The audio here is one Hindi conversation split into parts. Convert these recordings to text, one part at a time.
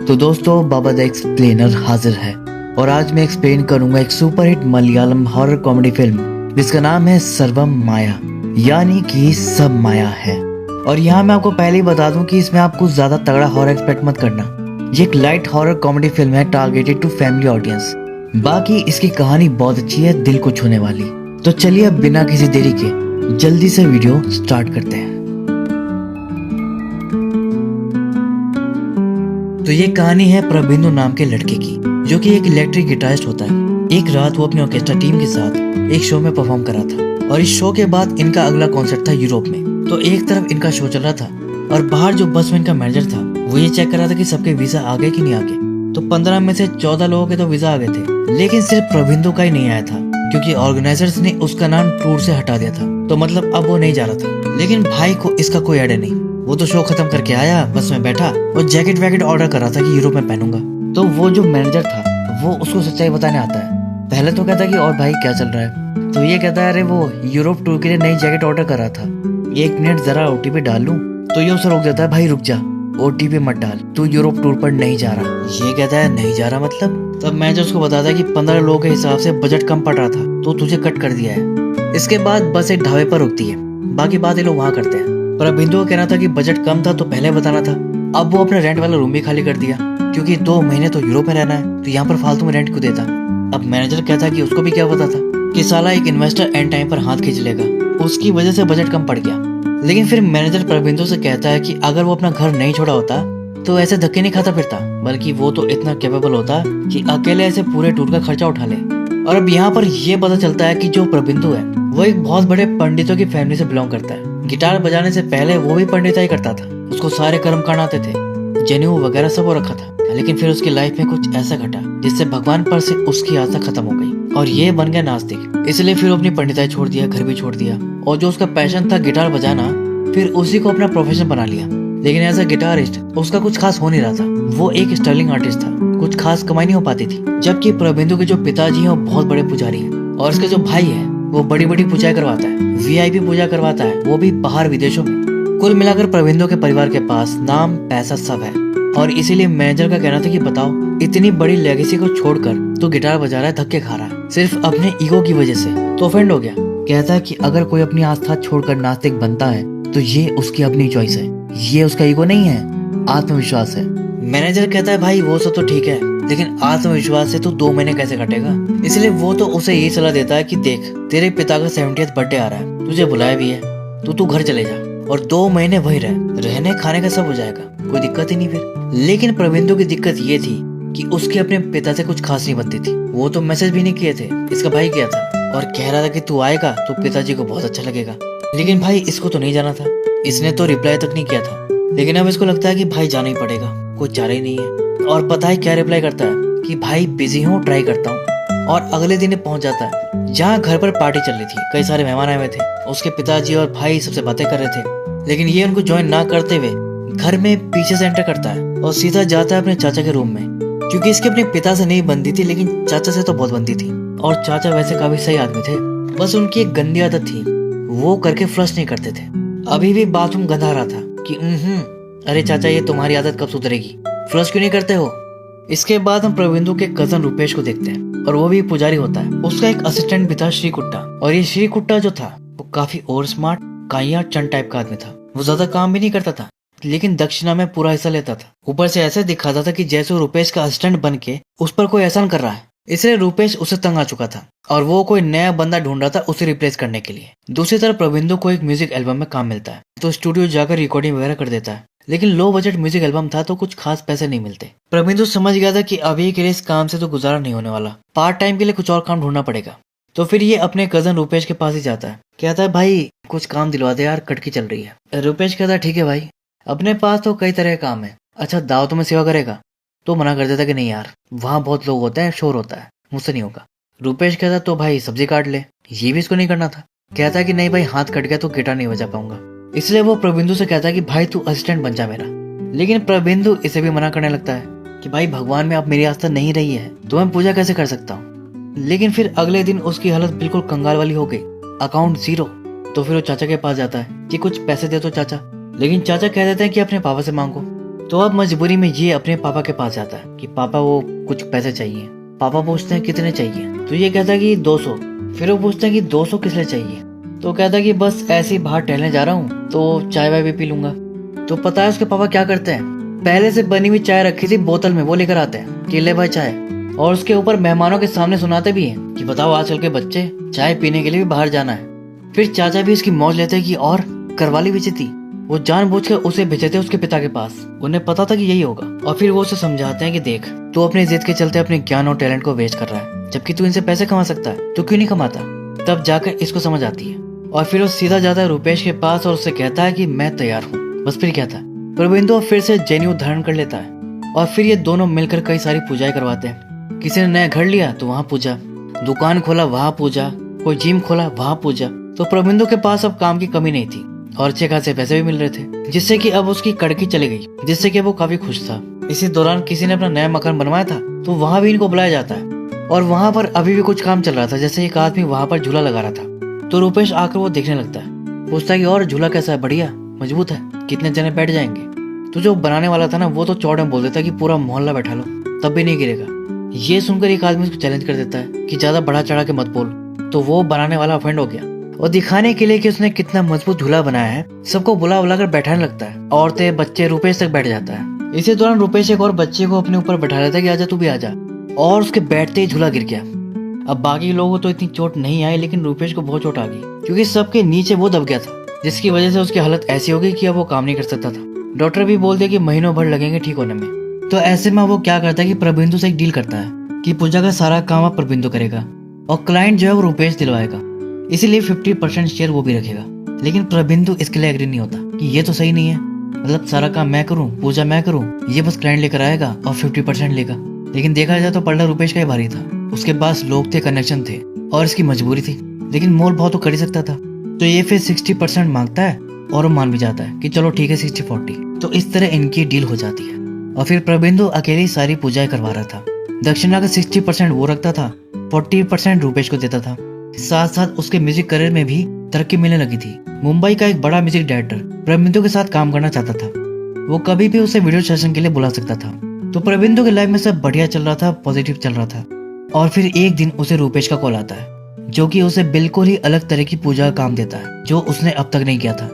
तो दोस्तों बाबा द एक्सप्लेनर हाजिर है और आज मैं एक्सप्लेन करूंगा एक superhit Malayalam horror comedy film जिसका नाम है सर्वम माया, यानी कि सब माया है। और यहाँ मैं आपको पहले ही बता दूं कि इसमें आप कुछ ज्यादा तगड़ा हॉरर एक्सपेक्ट मत करना। ये एक लाइट हॉरर कॉमेडी फिल्म है टारगेटेड टू फैमिली ऑडियंस। बाकी इसकी कहानी बहुत अच्छी है, दिल को छूने वाली। तो चलिए अब बिना किसी देरी के जल्दी से वीडियो स्टार्ट करते हैं। तो ये कहानी है प्रबिंदु नाम के लड़के की, जो कि एक इलेक्ट्रिक गिटारिस्ट होता है। एक रात वो अपनी ऑर्केस्ट्रा टीम के साथ एक शो में परफॉर्म कर रहा था और इस शो के बाद इनका अगला कॉन्सर्ट था यूरोप में। तो एक तरफ इनका शो चल रहा था और बाहर जो बस में इनका मैनेजर था वो ये चेक कर रहा था कि सबके वीजा आ गए कि नहीं आ गए। तो 15 में से 14 लोगों के तो वीजा आ गए थे, लेकिन सिर्फ प्रबिंदु का ही नहीं आया था, क्योंकि ऑर्गेनाइजर्स ने उसका नाम टूर से हटा दिया था। तो मतलब अब वो नहीं जा रहा था। लेकिन भाई को इसका कोई आइडिया नहीं। वो तो शो खत्म करके आया, बस में बैठा और जैकेट वैकेट ऑर्डर कर रहा था कि यूरोप में पहनूंगा। तो वो जो मैनेजर था वो उसको सच्चाई बताने आता है। पहले तो कहता है कि और भाई क्या चल रहा है। तो ये कहता है अरे वो यूरोप टूर के लिए नई जैकेट ऑर्डर कर रहा था, 1 मिनट जरा ओटीपी डाल लूं। तो ये उसे रोक देता है, भाई रुक जा, ओटीपी मत डाल, तू यूरोप टूर पर नहीं जा रहा। ये कहता है नहीं जा रहा मतलब। तब मैनेजर उसको बताता है कि 15 लोगों के हिसाब से बजट कम पड़ रहा था तो तुझे कट कर दिया है। इसके बाद बस एक ढाबे पर रुकती है, बाकी बात ये लोग वहाँ करते हैं। पर बिंदु का कहना था कि बजट कम था तो पहले बताना था। अब वो अपने रेंट वाला रूम भी खाली कर दिया, क्योंकि 2 महीने तो यूरोप में रहना है, तो यहाँ पर फालतू में रेंट क्यों देता। अब मैनेजर कहता कि उसको भी क्या पता था कि साला एक इन्वेस्टर एंड टाइम पर हाथ खींच लेगा, उसकी वजह से बजट कम पड़ गया। लेकिन फिर मैनेजर प्रबिंदु से कहता है कि अगर वो अपना घर नहीं छोड़ा होता तो ऐसे धक्के नहीं खाता फिरता, बल्कि वो तो इतना कैपेबल होता कि अकेले ऐसे पूरे टूर का खर्चा उठा ले। और अब यहाँ पर ये पता चलता है कि जो प्रबिंदु है वो एक बहुत बड़े पंडितों की फैमिली से बिलोंग करता है। गिटार बजाने से पहले वो भी पंडिताई करता था, उसको सारे कर्मकांड आते थे, जनेऊ वगैरह सब वो रखा था। लेकिन फिर उसकी लाइफ में कुछ ऐसा घटा जिससे भगवान पर से उसकी आस्था खत्म हो गई और ये बन गया नास्तिक। इसलिए फिर अपनी पंडिताई छोड़ दिया, घर भी छोड़ दिया, और जो उसका पैशन था गिटार बजाना, फिर उसी को अपना प्रोफेशन बना लिया। लेकिन एज अ गिटारिस्ट उसका कुछ खास हो नहीं रहा था। वो एक स्टर्लिंग आर्टिस्ट था, कुछ खास कमाई नहीं हो पाती थी। जबकि प्रबिंदु के जो पिताजी हैं वो बहुत बड़े पुजारी हैं और उसके जो भाई है वो बड़ी बड़ी पूजा करवाता है, वीआईपी पूजा करवाता है, वो भी बाहर विदेशों में। कुल मिलाकर प्रबिंदु के परिवार के पास नाम पैसा सब है। और इसीलिए मैनेजर का कहना था कि बताओ इतनी बड़ी लेगेसी को छोड़कर तो गिटार बजा रहा है, धक्के खा रहा है सिर्फ अपने ईगो की वजह से। तो ऑफेंड हो गया। कहता है कि अगर कोई अपनी आस्था छोड़कर नास्तिक बनता है तो ये उसकी अपनी चॉइस है, ये उसका ईगो नहीं है, आत्मविश्वास है। मैनेजर कहता है भाई वो सब तो ठीक है, लेकिन आत्मविश्वास से तू 2 महीने कैसे कटेगा। इसलिए वो तो उसे ये सलाह देता है कि देख तेरे पिता का 70th बर्थडे आ रहा है, तुझे बुलाया भी है, तो तू घर चले जा और 2 महीने वही रहने खाने का सब हो जाएगा, कोई दिक्कत ही नहीं फिर। लेकिन प्रबिंदु की दिक्कत ये थी कि उसके अपने पिता से कुछ खास नहीं बनती थी। वो तो मैसेज भी नहीं किए थे, इसका भाई किया था और कह रहा था कि तू आएगा तो पिताजी को बहुत अच्छा लगेगा। लेकिन भाई इसको तो नहीं जाना था, इसने तो रिप्लाई तक नहीं किया था। लेकिन अब इसको लगता है कि भाई जाना ही पड़ेगा, कोई चारा ही नहीं है। और पता है क्या रिप्लाई करता है कि भाई बिजी हूँ, ट्राई करता हूँ। और अगले दिन पहुंच जाता है जहाँ घर पर पार्टी चल रही थी, कई सारे मेहमान आए हुए थे, उसके पिताजी और भाई सबसे बातें कर रहे थे। लेकिन ये उनको ज्वाइन ना करते हुए घर में पीछे से एंटर करता है और सीधा जाता है अपने चाचा के रूम में, क्योंकि इसके अपने पिता से नहीं बनती थी लेकिन चाचा से तो बहुत बनती थी। और चाचा वैसे काफी सही आदमी थे, बस उनकी एक गंदी आदत थी, वो करके फ्लश नहीं करते थे। अभी भी बाथरूम गंदा रहा था कि अरे चाचा ये तुम्हारी आदत कब सुधरेगी, फ्लश क्यों नहीं करते हो। इसके बाद हम प्रबिंदु के कजन रुपेश को देखते हैं और वो भी पुजारी होता है। उसका एक असिस्टेंट भी था श्री कुट्टा, और ये श्री कुट्टा जो था वो काफी ओवर स्मार्ट काइया चंद टाइप का आदमी था। वो ज्यादा काम भी नहीं करता था लेकिन दक्षिणा में पूरा हिस्सा लेता था। ऊपर से ऐसे दिखाता था कि जैसे वो रुपेश का असिस्टेंट बन के उस पर कोई एहसान कर रहा है। इसलिए रुपेश उसे तंग आ चुका था और वो कोई नया बंदा ढूंढ रहा था उसे रिप्लेस करने के लिए। दूसरी तरफ प्रबिंदु को एक म्यूजिक एल्बम में काम मिलता है, तो स्टूडियो जाकर रिकॉर्डिंग वगैरह कर देता है। लेकिन लो बजट म्यूजिक एल्बम था तो कुछ खास पैसे नहीं मिलते। प्रबिंदु समझ गया था कि अभी के लिए इस काम से तो गुजारा नहीं होने वाला, पार्ट टाइम के लिए कुछ और काम ढूंढना पड़ेगा। तो फिर ये अपने कजन रुपेश के पास ही जाता है, कहता है भाई कुछ काम दिलवा दे यार, कटकी चल रही है। रुपेश कहता है ठीक है भाई, अपने पास तो कई तरह के काम है, अच्छा दावतों में सेवा करेगा। तो मना कर देता कि नहीं यार वहाँ बहुत लोग होते हैं, शोर होता है, मुझसे नहीं होगा। रुपेश कहता तो भाई सब्जी काट ले, ये भी इसको नहीं करना था। कहता है कि नहीं भाई हाथ कट गया तो गिटार नहीं बजा पाऊंगा। इसलिए वो प्रबिंदु से कहता है कि भाई तू असिस्टेंट बन जा मेरा। लेकिन प्रबिंदु इसे भी मना करने लगता है कि भाई भगवान में अब मेरी आस्था नहीं रही है तो मैं पूजा कैसे कर सकता हूँ। लेकिन फिर अगले दिन उसकी हालत बिल्कुल कंगाल वाली हो गई, अकाउंट 0। तो फिर वो चाचा के पास जाता है कि कुछ पैसे दे दो चाचा। लेकिन चाचा कह देते हैं कि अपने पापा से मांगो। तो अब मजबूरी में ये अपने पापा के पास जाता है कि पापा वो कुछ पैसे चाहिए। पापा पूछते हैं कितने चाहिए, तो ये कहता है कि 200। फिर वो पूछते हैं कि 200 किस लिए चाहिए, तो कहता है कि बस ऐसे ही बाहर टहलने जा रहा हूँ तो चाय वाय भी पी लूंगा। तो पता है उसके पापा क्या करते हैं, पहले से बनी हुई चाय रखी थी बोतल में, वो लेकर आते हैं कि ले भाई चाय, और उसके ऊपर मेहमानों के सामने सुनाते भी हैं कि बताओ आजकल के बच्चे चाय पीने के लिए भी बाहर जाना है। फिर चाचा भी इसकी मौज लेते हैं कि और करवाली भी थी। वो जानबूझकर उसे भेजते उसके पिता के पास, उन्हें पता था कि यही होगा। और फिर वो उसे समझाते हैं कि देख, तू अपनी जिद के चलते अपने ज्ञान और टैलेंट को वेस्ट कर रहा है, जबकि तू इनसे पैसे कमा सकता है, तो क्यों नहीं कमाता। तब जाकर इसको समझ आती है और फिर वो सीधा जाता है रुपेश के पास और उससे कहता है कि मैं तैयार हूँ। बस फिर क्या था, प्रबिंदु फिर से जनेऊ धारण कर लेता है और फिर ये दोनों मिलकर कई सारी पूजाएं करवाते हैं। किसी ने नया घर लिया तो वहाँ पूजा, दुकान खोला वहाँ पूजा, कोई जिम खोला वहाँ पूजा। तो प्रबिंदु के पास अब काम की कमी नहीं थी और अच्छे खासे पैसे भी मिल रहे थे, जिससे कि अब उसकी कड़की चली गई, जिससे कि वो काफी खुश था। इसी दौरान किसी ने अपना नया मकान बनवाया था, तो वहाँ भी इनको बुलाया जाता है और वहाँ पर अभी भी कुछ काम चल रहा था। जैसे एक आदमी वहाँ पर झूला लगा रहा था, तो रुपेश आकर वो देखने लगता है, पूछता है कि और झूला कैसा है, बढ़िया मजबूत है, कितने जने बैठ जाएंगे। तो जो बनाने वाला था ना, वो तो चौड़ में बोल देता है कि पूरा मोहल्ला बैठा लो तब भी नहीं गिरेगा। ये सुनकर एक आदमी उसको चैलेंज कर देता है कि ज्यादा बढ़ा चढ़ा के मत बोल। तो वो बनाने वाला ऑफेंड हो गया और दिखाने के लिए कि उसने कितना मजबूत झूला बनाया है, सबको बुला बुला कर बैठाने लगता है। औरतें बच्चे रुपेश तक बैठ जाता है। इसी दौरान रुपेश एक और बच्चे को अपने ऊपर बैठा लेता है कि आजा तू भी आजा, और उसके बैठते ही झूला गिर गया। अब बाकी लोगों को तो इतनी चोट नहीं आई, लेकिन रुपेश को बहुत चोट आ गई, क्योंकि सबके नीचे वो दब गया था, जिसकी वजह से उसकी हालत ऐसी हो गई कि अब वो काम नहीं कर सकता था। डॉक्टर भी बोल दिया कि महीनों भर लगेंगे ठीक होने में। तो ऐसे में वो क्या करता है कि प्रबिंदु से एक डील करता है कि पूजा का सारा काम अब प्रबिंदु करेगा और क्लाइंट जो है वो रुपेश दिलवाएगा, इसीलिए 50% शेयर वो भी रखेगा। लेकिन प्रबिंदु इसके लिए एग्री नहीं होता कि ये तो सही नहीं है, मतलब सारा काम मैं करूं, पूजा मैं करूं, ये बस क्लाइंट लेकर आएगा और 50% लेगा। लेकिन देखा जाए तो पलड़ा रुपेश का ही भारी था, उसके पास लोग थे, कनेक्शन थे और इसकी मजबूरी थी, लेकिन मोल बहुत तो कर ही सकता था। तो ये फिर 60% मांगता है और वो मान भी जाता है कि चलो ठीक है 60-40। तो इस तरह इनकी डील हो जाती है और फिर प्रबिंदु अकेले ही सारी पूजाएं करवा रहा था। दक्षिणा का 60% वो रखता था, 40% रुपेश को देता था। साथ साथ उसके म्यूजिक करियर में भी तरक्की मिलने लगी थी। मुंबई का एक बड़ा म्यूजिक डायरेक्टर प्रबिंदु के साथ काम करना चाहता था, वो कभी भी उसे वीडियो सेशन के लिए बुला सकता था। तो प्रबिंदु के लाइफ में सब बढ़िया चल रहा था, पॉजिटिव चल रहा था। और फिर एक दिन उसे रुपेश का कॉल आता है, जो कि उसे बिल्कुल ही अलग तरह की पूजा का काम देता है, जो उसने अब तक नहीं किया था,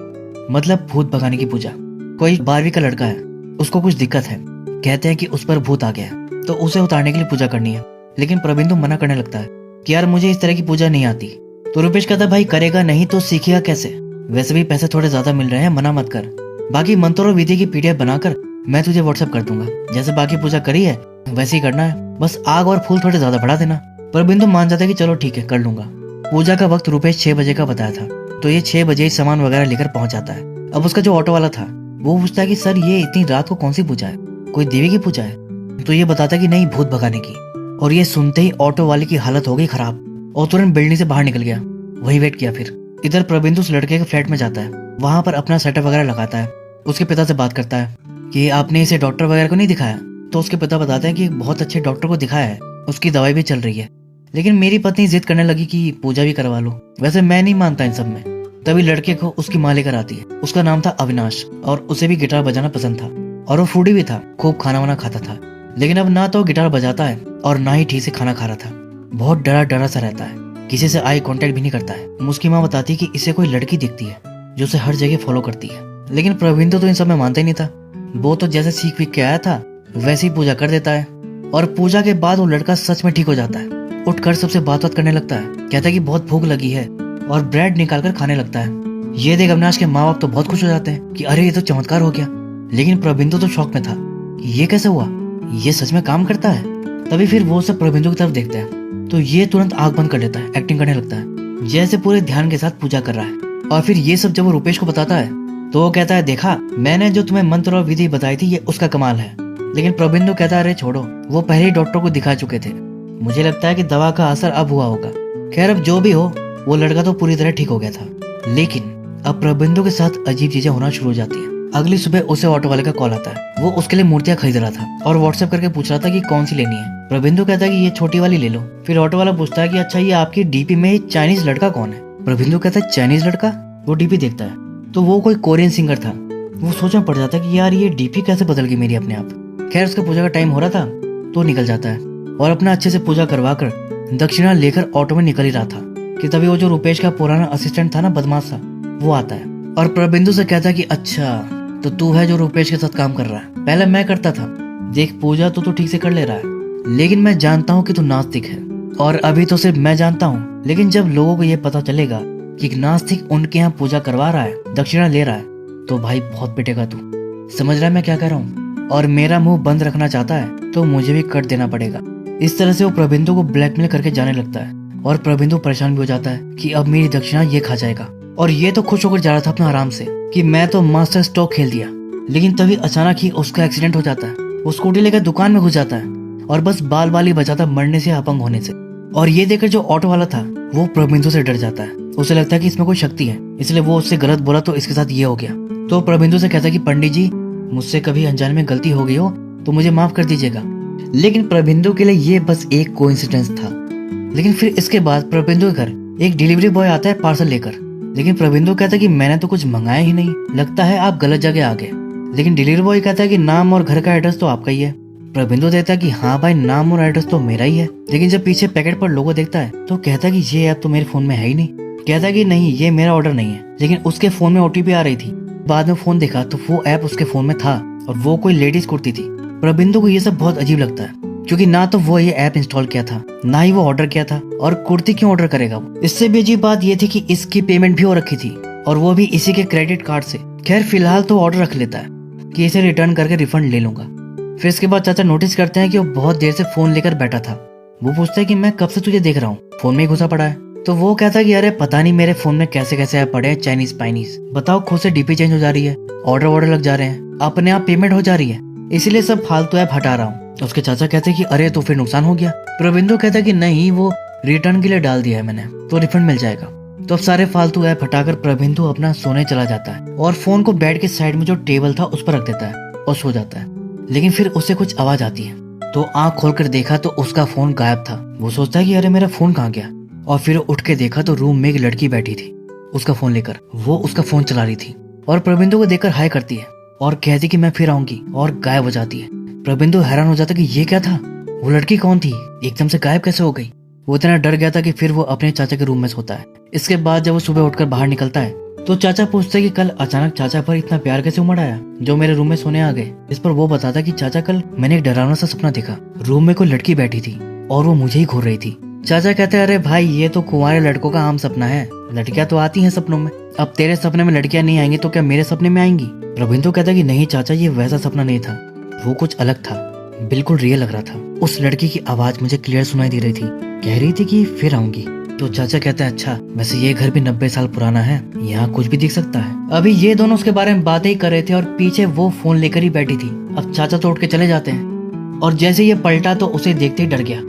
मतलब भूत भगाने की पूजा। कोई 12वीं का लड़का है, उसको कुछ दिक्कत है, कहते हैं कि उस पर भूत आ गया है, तो उसे उतारने के लिए पूजा करनी है। लेकिन प्रबिंदु मना करने लगता है कि यार मुझे इस तरह की पूजा नहीं आती। तो रुपेश कहता है भाई करेगा नहीं तो सीखेगा कैसे, वैसे भी पैसे थोड़े ज्यादा मिल रहे हैं, मना मत कर। बाकी मंत्र और विधि की PDF बनाकर मैं तुझे व्हाट्सएप कर दूंगा, जैसे बाकी पूजा करी है वैसे ही करना है, बस आग और फूल थोड़े ज्यादा बढ़ा देना। प्रबिंदु मान जाता है कि चलो ठीक है कर लूंगा। पूजा का वक्त रुपेश 6 बजे का बताया था, तो ये 6 बजे ही सामान वगैरह लेकर पहुंच जाता है। अब उसका जो ऑटो वाला था वो पूछता है कि सर ये इतनी रात को कौन सी पूजा है, कोई देवी की पूजा है? तो ये बताता है कि नहीं, भूत भगाने की। और ये सुनते ही ऑटो वाले की हालत हो गई खराब और तुरंत बिल्डिंग से बाहर निकल गया। वही वेट किया। फिर इधर प्रबिंदु उस लड़के के फ्लैट में जाता है, वहां पर अपना सेटअप वगैरह लगाता है, उसके पिता से बात करता है कि आपने इसे डॉक्टर वगैरह को नहीं दिखाया। तो उसके पिता बताते हैं कि बहुत अच्छे डॉक्टर को दिखाया है, उसकी दवाई भी चल रही है, लेकिन मेरी पत्नी जिद करने लगी कि पूजा भी करवा लो। वैसे मैं नहीं मानता इन सब में। तभी लड़के को उसकी माँ लेकर आती है, उसका नाम था अविनाश और उसे भी गिटार बजाना पसंद था और वो फूडी भी था, खूब खाना वाना खाता था। लेकिन अब ना तो गिटार बजाता है और ना ही ठीक से खाना खा रहा था, बहुत डरा डरा सा रहता है, किसी से आई कांटेक्ट भी नहीं करता है। उसकी माँ बताती है कि इसे कोई लड़की दिखती है जो उसे हर जगह फॉलो करती है। लेकिन प्रबिंदु तो इन सब में मानता ही नहीं था, वो तो जैसे सीख वीख के आया था वैसे ही पूजा कर देता है। और पूजा के बाद वो लड़का सच में ठीक हो जाता है, उठकर सबसे बात करने लगता है, कहता है कि बहुत भूख लगी है और ब्रेड निकाल कर खाने लगता है। ये देख अविनाश के माँ बाप तो बहुत खुश हो जाते हैं कि अरे ये तो चमत्कार हो गया। लेकिन प्रबिंदु तो शौक में था कि ये कैसे हुआ, ये सच में काम करता है। तभी फिर वो सब प्रबिंदु की तरफ देखते हैं, तो ये तुरंत आंख बंद कर लेता है, एक्टिंग करने लगता है जैसे पूरे ध्यान के साथ पूजा कर रहा है। और फिर ये सब जब वो रुपेश को बताता है तो वो कहता है देखा मैंने जो तुम्हें मंत्र और विधि बताई थी ये उसका कमाल है। लेकिन प्रबिंदु कहता है अरे छोड़ो, वो पहले ही डॉक्टर को दिखा चुके थे, मुझे लगता है कि दवा का असर अब हुआ होगा। खैर अब जो भी हो, वो लड़का तो पूरी तरह ठीक हो गया था। लेकिन अब प्रबिंदु के साथ अजीब चीजें होना शुरू हो जाती हैं। अगली सुबह उसे ऑटो वाले का कॉल आता है, वो उसके लिए मूर्तियां खरीद रहा था और व्हाट्सएप करके पूछ रहा था कि कौन सी लेनी है। प्रबिंदु कहता है कि ये छोटी वाली ले लो। फिर ऑटो वाला पूछता है कि अच्छा ये आपकी डीपी में चाइनीज लड़का कौन है? प्रबिंदु कहता है चाइनीज लड़का? वो डीपी देखता है तो वो कोई कोरियन सिंगर था वो सोचना पड़ जाता है कि यार ये डीपी कैसे बदल गई मेरी अपने आप। खैर उसका पूजा का टाइम हो रहा था तो निकल जाता है और अपना अच्छे से पूजा करवा कर दक्षिणा लेकर ऑटो में निकल ही रहा था कि तभी वो जो रुपेश का पुराना असिस्टेंट था ना, बदमाश सा, वो आता है और प्रबिंदु से कहता है कि अच्छा तो तू है जो रुपेश के साथ काम कर रहा है। पहले मैं करता था, देख पूजा तो ठीक से कर ले रहा है, लेकिन मैं जानता हूँ कि तू नास्तिक है और अभी तो सिर्फ मैं जानता हूँ, लेकिन जब लोगों को ये पता चलेगा कि एक नास्तिक उनके यहाँ पूजा करवा रहा है, दक्षिणा ले रहा है, तो भाई बहुत पिटेगा तू। समझ रहा है मैं क्या कह रहा हूँ? और मेरा मुंह बंद रखना चाहता है तो मुझे भी कट देना पड़ेगा। इस तरह से वो प्रबिंदु को ब्लैकमेल करके जाने लगता है और प्रबिंदु परेशान भी हो जाता है कि अब मेरी दक्षिणा ये खा जाएगा। और ये तो खुश होकर जा रहा था अपना आराम से कि मैं तो मास्टर स्ट्रोक खेल दिया, लेकिन तभी अचानक ही उसका एक्सीडेंट हो जाता है। वो स्कूटी लेकर दुकान में घुस जाता है और बस बाल बाल ही बचाता मरने से, अपंग होने से। और ये देखकर जो ऑटो वाला था वो प्रबिंदु से डर जाता है। उसे लगता है कि इसमें कोई शक्ति है, इसलिए वो उससे गलत बोला तो इसके साथ ये हो गया। तो प्रबिंदु से कहता है कि पंडित जी मुझसे कभी अनजाने में गलती हो गई हो तो मुझे माफ कर दीजिएगा। लेकिन प्रबिंदु के लिए ये बस एक कोइंसिडेंस था। लेकिन फिर इसके बाद प्रबिंदु के घर एक डिलीवरी बॉय आता है पार्सल लेकर, लेकिन प्रबिंदु कहता है कि मैंने तो कुछ मंगाया ही नहीं, लगता है आप गलत जगह आ गए। लेकिन डिलीवरी बॉय कहता है कि नाम और घर का एड्रेस तो आपका ही है। प्रबिंदु देता है कि हाँ भाई नाम और एड्रेस तो मेरा ही है, लेकिन जब पीछे पैकेट पर लोगो देखता है तो कहता है कि ये ऐप तो मेरे फोन में है ही नहीं। कहता है कि नहीं ये मेरा ऑर्डर नहीं है, लेकिन उसके फोन में ओटीपी आ रही थी। बाद में फोन देखा तो वो ऐप उसके फोन में था और वो कोई लेडीज कुर्ती थी। प्रबिंदु को ये सब बहुत अजीब लगता है क्योंकि ना तो वो ये ऐप इंस्टॉल किया था, ना ही वो ऑर्डर किया था, और कुर्ती क्यों ऑर्डर करेगा वो। इससे भी अजीब बात ये थी कि इसकी पेमेंट भी हो रखी थी और वो भी इसी के क्रेडिट कार्ड से। खैर फिलहाल तो ऑर्डर रख लेता है कि इसे रिटर्न करके रिफंड ले लूंगा। फिर इसके बाद चाचा नोटिस करते हैं कि वो बहुत देर से फोन लेकर बैठा था। वो पूछता है कि मैं कब से तुझे देख रहा हूँ, फोन में ही घुसा पड़ा है। तो वो कहता है कि अरे पता नहीं मेरे फोन में कैसे कैसे ऐप पड़े हैं, चाइनीज पाइनीज, बताओ खुद से डीपी चेंज हो जा रही है, ऑर्डर लग जा रहे हैं, अपने आप पेमेंट हो जा रही है, इसीलिए सब फालतू ऐप हटा रहा हूँ। तो उसके चाचा कहते हैं कि अरे तो फिर नुकसान हो गया। प्रबिंदु कहता है कि नहीं वो रिटर्न के लिए डाल दिया है मैंने, तो रिफंड मिल जाएगा। तो अब सारे फालतू ऐप हटाकर प्रबिंदु अपना सोने चला जाता है और फोन को बेड के साइड में जो टेबल था उस पर रख देता है और सो जाता है। लेकिन फिर उससे कुछ आवाज आती है तो आंख खोलकर देखा तो उसका फोन गायब था। वो सोचता है कि अरे मेरा फोन कहाँ गया, और फिर उठ के देखा तो रूम में एक लड़की बैठी थी उसका फोन लेकर। वो उसका फोन चला रही थी और प्रबिंदु को देखकर हाय करती है और कहती कि मैं फिर आऊंगी, और गायब हो जाती है। प्रबिंदु हैरान हो जाता कि ये क्या था, वो लड़की कौन थी, एकदम से गायब कैसे हो गई। वो इतना डर गया था कि फिर वो अपने चाचा के रूम में सोता है। इसके बाद जब वो सुबह उठकर बाहर निकलता है तो चाचा पूछते कि कल अचानक चाचा पर इतना प्यार कैसे उमड़ आया जो मेरे रूम में सोने आ गए। इस पर वो बताता कि चाचा कल मैंने एक डरावना सा सपना देखा, रूम में कोई लड़की बैठी थी और वो मुझे ही घूर रही थी। चाचा कहते हैं अरे भाई ये तो कुंवारे लड़कों का आम सपना है, लड़कियां तो आती हैं सपनों में, अब तेरे सपने में लड़कियां नहीं आएंगी तो क्या मेरे सपने में आएंगी। प्रबिंदु कहता कि नहीं चाचा ये वैसा सपना नहीं था, वो कुछ अलग था, बिल्कुल रियल लग रहा था। उस लड़की की आवाज मुझे क्लियर सुनाई दे रही थी, कह रही थी कि फिर आऊंगी। तो चाचा कहता है अच्छा वैसे ये घर भी 90 साल पुराना है, यहाँ कुछ भी दिख सकता है। अभी ये दोनों उसके बारे में बातें ही कर रहे थे और पीछे वो फोन लेकर ही बैठी थी। अब चाचा तो उठ के चले जाते हैं और जैसे ये पलटा तो उसे देखते ही डर गया।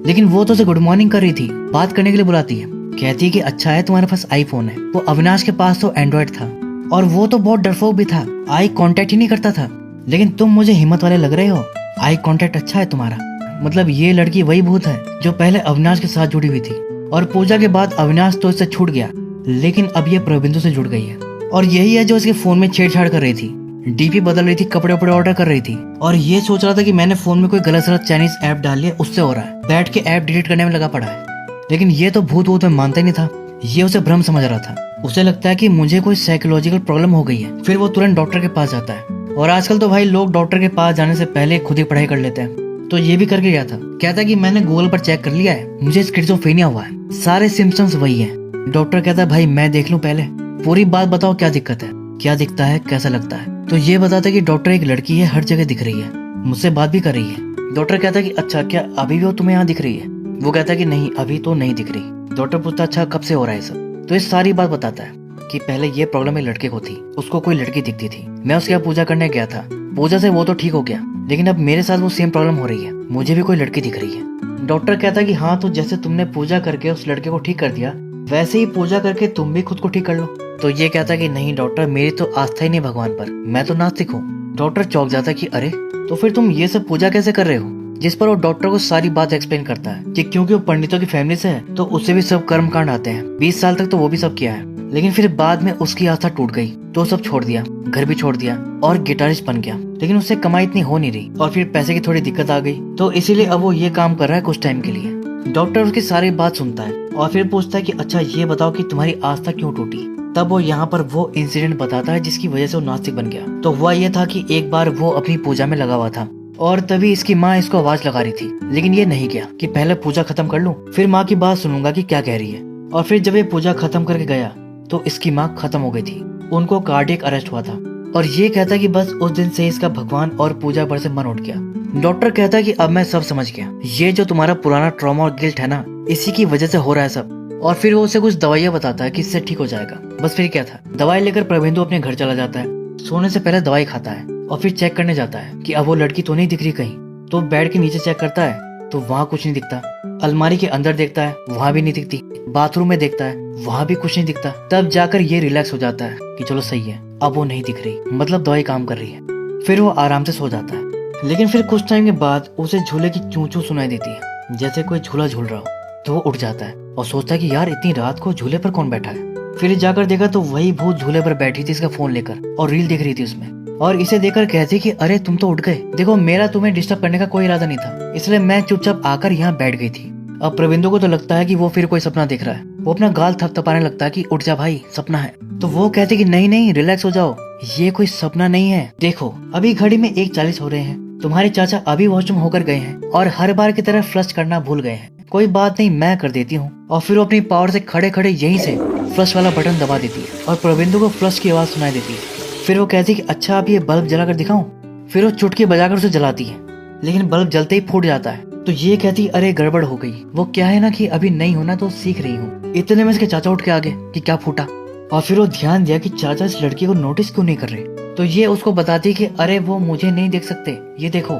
लेकिन वो तो उसे गुड मॉर्निंग कर रही थी, बात करने के लिए बुलाती है, कहती है कि अच्छा है तुम्हारे पास आईफोन है। वो अविनाश के पास तो एंड्रॉइड था और वो तो बहुत डरपोक भी था, आई कांटेक्ट ही नहीं करता था। लेकिन तुम मुझे हिम्मत वाले लग रहे हो, आई कांटेक्ट अच्छा है तुम्हारा। मतलब ये लड़की वही भूत है जो पहले अविनाश के साथ जुड़ी हुई थी और पूजा के बाद अविनाश तो इससे छूट गया, लेकिन अब ये प्रबिंदु से जुड़ गई है और यही है जो इसके फोन में छेड़छाड़ कर रही थी, डीपी बदल रही थी, कपड़े वपड़े ऑर्डर कर रही थी और ये सोच रहा था कि मैंने फोन में कोई गलत सलत चाइनीज ऐप डाल लिया, उससे हो रहा है, बैठ के ऐप डिलीट करने में लगा पड़ा है। लेकिन ये तो भूत वूत में मानता ही नहीं था, ये उसे भ्रम समझ रहा था। उसे लगता है कि मुझे कोई साइकोलॉजिकल प्रॉब्लम हो गई है। फिर वो तुरंत डॉक्टर के पास जाता है और आजकल तो भाई लोग डॉक्टर के पास जाने से पहले खुद ही पढ़ाई कर लेते हैं, तो ये भी करके गया था। कहता कि मैंने गूगल पर चेक कर लिया है, मुझे स्किज़ोफ्रेनिया हुआ है, सारे सिम्पटम्स वही है। डॉक्टर कहता है भाई मैं देख लूं, पहले पूरी बात बताओ क्या दिक्कत है, क्या दिखता है, कैसा लगता है। तो ये बताता है कि डॉक्टर एक लड़की है, हर जगह दिख रही है, मुझसे बात भी कर रही है। डॉक्टर कहता है कि अच्छा क्या अभी भी वो तुम्हें यहाँ दिख रही है। वो कहता है कि नहीं अभी तो नहीं दिख रही। डॉक्टर पूछता अच्छा कब से हो रहा है सब। तो ये सारी बात बताता है कि पहले ये प्रॉब्लम एक लड़के को थी, उसको कोई लड़की दिखती थी, मैं उसके यहाँ पूजा करने गया था, पूजा से वो तो ठीक हो गया, लेकिन अब मेरे साथ वो सेम प्रॉब्लम हो रही है, मुझे भी कोई लड़की दिख रही है। डॉक्टर कहता है कि हाँ तो जैसे तुमने पूजा करके उस लड़के को ठीक कर दिया, वैसे ही पूजा करके तुम भी खुद को ठीक कर लो। तो ये कहता है कि नहीं डॉक्टर मेरी तो आस्था ही नहीं भगवान पर, मैं तो नास्तिक हूँ। डॉक्टर चौंक जाता है कि अरे तो फिर तुम ये सब पूजा कैसे कर रहे हो। जिस पर वो डॉक्टर को सारी बात एक्सप्लेन करता है कि क्योंकि वो पंडितों की फैमिली से है तो उससे भी सब कर्म कांड आते हैं, 20 साल तक तो वो भी सब किया है। लेकिन फिर बाद में उसकी आस्था टूट गई तो सब छोड़ दिया, घर भी छोड़ दिया और गिटारिस्ट बन गया। लेकिन उससे कमाई इतनी हो नहीं रही और फिर पैसे की थोड़ी दिक्कत आ गई, तो इसीलिए अब वो ये काम कर रहा है कुछ टाइम के लिए। डॉक्टर उसकी सारी बात सुनता है और फिर पूछता है कि अच्छा ये बताओ कि तुम्हारी आस्था क्यों टूटी। तब वो यहाँ पर वो इंसिडेंट बताता है जिसकी वजह से वो नास्तिक बन गया। तो हुआ ये था कि एक बार वो अपनी पूजा में लगा हुआ था और तभी इसकी माँ इसको आवाज लगा रही थी, लेकिन ये नहीं किया कि पहले पूजा खत्म कर लूं, फिर माँ की बात सुनूंगा कि क्या कह रही है। और फिर जब ये पूजा खत्म करके गया तो इसकी माँ खत्म हो गई थी, उनको कार्डियक अरेस्ट हुआ था। और ये कहता है कि बस उस दिन से इसका भगवान और पूजा पर से मन उठ गया। डॉक्टर कहता है कि अब मैं सब समझ गया, ये जो तुम्हारा पुराना ट्रॉमा और गिल्ट है ना, इसी की वजह से हो रहा है सब। और फिर वो उसे कुछ दवाइयाँ बताता है कि इससे ठीक हो जाएगा। बस फिर क्या था, दवाई लेकर प्रभेंदु अपने घर चला जाता है, सोने से पहले दवाई खाता है और फिर चेक करने जाता है कि अब वो लड़की तो नहीं दिख रही कहीं। तो बेड के नीचे चेक करता है तो वहाँ कुछ नहीं दिखता, अलमारी के अंदर देखता है वहाँ भी नहीं दिखती, बाथरूम में देखता है वहाँ भी कुछ नहीं दिखता। तब जाकर ये रिलैक्स हो जाता है कि चलो सही है, अब वो नहीं दिख रही, मतलब दवाई काम कर रही है। फिर वो आराम से सो जाता है। लेकिन फिर कुछ टाइम के बाद उसे झूले की चूं चूं सुनाई देती है, जैसे कोई झूला झूल रहा हो। तो वो उठ जाता है और सोचता है कि यार इतनी रात को झूले पर कौन बैठा है। फिर जाकर देखा तो वही भूत झूले पर बैठी थी इसका फोन लेकर और रील देख रही थी उसमें। और इसे देखकर कहती कि अरे तुम तो उठ गए, देखो मेरा तुम्हें डिस्टर्ब करने का कोई इरादा नहीं था, इसलिए मैं चुपचाप आकर यहाँ बैठ गई थी। अब प्रविंदु को तो लगता है कि वो फिर कोई सपना देख रहा है। वो अपना गाल थपथपाने लगता है कि उठ जा भाई, सपना है। तो वो कहते कि नहीं नहीं रिलैक्स हो जाओ, ये कोई सपना नहीं है, देखो अभी घड़ी में 1:40 हो रहे हैं, तुम्हारे चाचा अभी वॉशरूम होकर गए हैं और हर बार की तरह फ्लश करना भूल गए हैं। कोई बात नहीं, मैं कर देती हूँ। और फिर वो अपनी पावर से खड़े खड़े यहीं से फ्लश वाला बटन दबा देती है और प्रविंदु को फ्लश की आवाज सुनाई देती है। फिर वो कहती कि अच्छा अब ये बल्ब जलाकर दिखाऊं। फिर वो चुटकी बजाकर उसे जलाती है, लेकिन बल्ब जलते ही फूट जाता है। तो ये कहती अरे गड़बड़ हो गई, वो क्या है ना कि अभी नहीं होना तो सीख रही हूँ। इतने में इसके चाचा उठ के आ गए कि क्या फूटा। और फिर वो ध्यान दिया कि चाचा इस लड़की को नोटिस क्यों नहीं कर रहे। तो ये उसको बताती कि अरे वो मुझे नहीं देख सकते, ये देखो।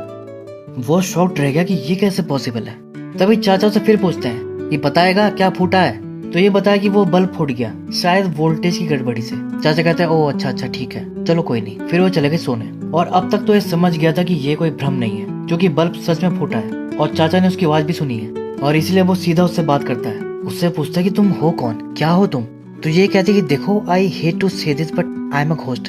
वो शॉक्ड रह गया कि ये कैसे पॉसिबल है। तभी चाचा उसे फिर पूछते हैं कि बताएगा क्या फूटा है। तो ये बताया कि वो बल्ब फूट गया, शायद वोल्टेज की गड़बड़ी से। चाचा कहता है ओ अच्छा अच्छा ठीक है, चलो कोई नहीं। फिर वो चले गए सोने। और अब तक तो ये समझ गया था कि ये कोई भ्रम नहीं है, क्योंकि बल्ब सच में फूटा है और चाचा ने उसकी आवाज भी सुनी है। और इसलिए वो सीधा उससे बात करता है, उससे पूछता है कि तुम हो कौन, क्या हो तुम। तो ये कहती कि देखो आई हेट टू से this but I am a ghost.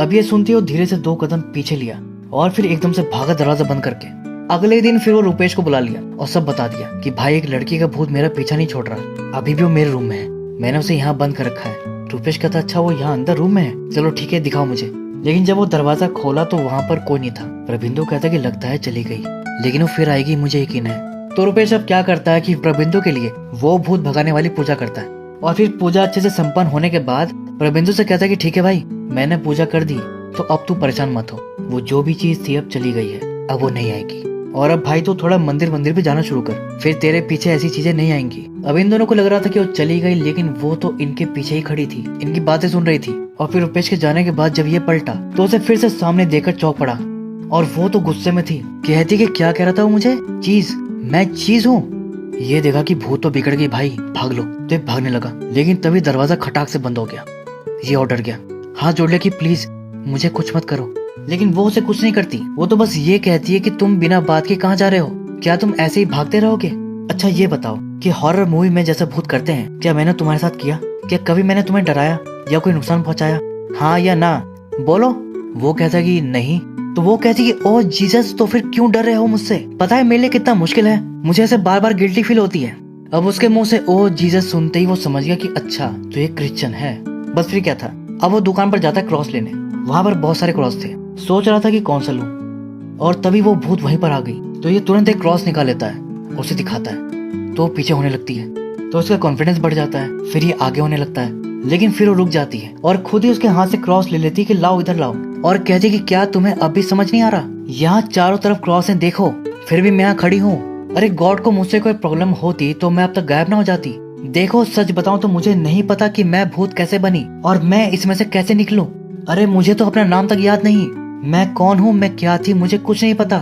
अब ये सुनती हो धीरे से 2 कदम पीछे लिया और फिर एकदम से भागा दरवाजा बंद करके। अगले दिन फिर वो रुपेश को बुला लिया और सब बता दिया कि भाई एक लड़की का भूत मेरा पीछा नहीं छोड़ रहा, अभी भी वो मेरे रूम में है, मैंने उसे यहाँ बंद कर रखा है। रुपेश कहता अच्छा वो यहाँ अंदर रूम में है, चलो ठीक है दिखाओ मुझे। लेकिन जब वो दरवाजा खोला तो वहाँ पर कोई नहीं था। प्रबिंदु कहता कि लगता है चली गई, लेकिन वो फिर आएगी मुझे यकीन है। तो रुपेश अब क्या करता है कि प्रबिंदु के लिए वो भूत भगाने वाली पूजा करता है। और फिर पूजा अच्छे से संपन्न होने के बाद प्रबिंदु से कहता है कि ठीक है भाई मैंने पूजा कर दी, तो अब तू परेशान मत हो, वो जो भी चीज थी अब चली गई है, अब वो नहीं आएगी। और अब भाई तो थोड़ा मंदिर पे जाना शुरू कर, फिर तेरे पीछे ऐसी चीजें नहीं आएंगी। अब इन दोनों को लग रहा था कि वो चली गई, लेकिन वो तो इनके पीछे ही खड़ी थी, इनकी बातें सुन रही थी। और फिर रुपेश के जाने के बाद जब ये पलटा तो उसे फिर से सामने देखकर चौंक पड़ा और वो तो गुस्से में थी। कहती कि क्या कह रहा था वो मुझे, चीज, मैं चीज हूँ। ये देखा कि भूत तो बिगड़ गई भाई, भाग लो। तो भागने लगा, लेकिन तभी दरवाजा खटाक से बंद हो गया। ये और डर गया, हाथ जोड़ लिया कि प्लीज मुझे कुछ मत करो। लेकिन वो उसे कुछ नहीं करती, वो तो बस ये कहती है कि तुम बिना बात के कहाँ जा रहे हो, क्या तुम ऐसे ही भागते रहोगे। अच्छा ये बताओ कि हॉरर मूवी में जैसा भूत करते हैं, क्या मैंने तुम्हारे साथ किया, क्या कभी मैंने तुम्हें डराया या कोई नुकसान पहुंचाया, हाँ या ना, बोलो। वो कहता कि नहीं। तो वो कहती कि ओ जीसस, तो फिर क्यों डर रहे हो मुझसे, पता है मेरे लिए कितना मुश्किल है, मुझे ऐसे बार बार गिल्टी फील होती है। अब उसके मुंह से ओ जीसस सुनते ही वो समझ गया कि अच्छा तो ये क्रिश्चियन है। बस फिर क्या था, अब वो दुकान पर जाता है क्रॉस लेने, वहां पर बहुत सारे क्रॉस थे, सोच रहा था कि कौन सा लूं। और तभी वो भूत वहीं पर आ गई, तो ये तुरंत एक क्रॉस निकाल लेता है, उसे दिखाता है, तो वो पीछे होने लगती है। तो उसका कॉन्फिडेंस बढ़ जाता है, फिर ये आगे होने लगता है, लेकिन फिर वो रुक जाती है और खुद ही उसके हाथ से क्रॉस ले लेती है कि लाओ इधर लाओ। और कहती कि क्या तुम्हें अब भी समझ नहीं आ रहा, यहाँ चारों तरफ क्रॉस है देखो, फिर भी मैं यहाँ खड़ी हूँ। अरे गॉड को मुझसे कोई प्रॉब्लम होती तो मैं अब तक गायब ना हो जाती। देखो सच बताऊं तो मुझे नहीं पता कि मैं भूत कैसे बनी और मैं इसमें से कैसे निकलूं। अरे मुझे तो अपना नाम तक याद नहीं, मैं कौन हूँ, मैं क्या थी, मुझे कुछ नहीं पता।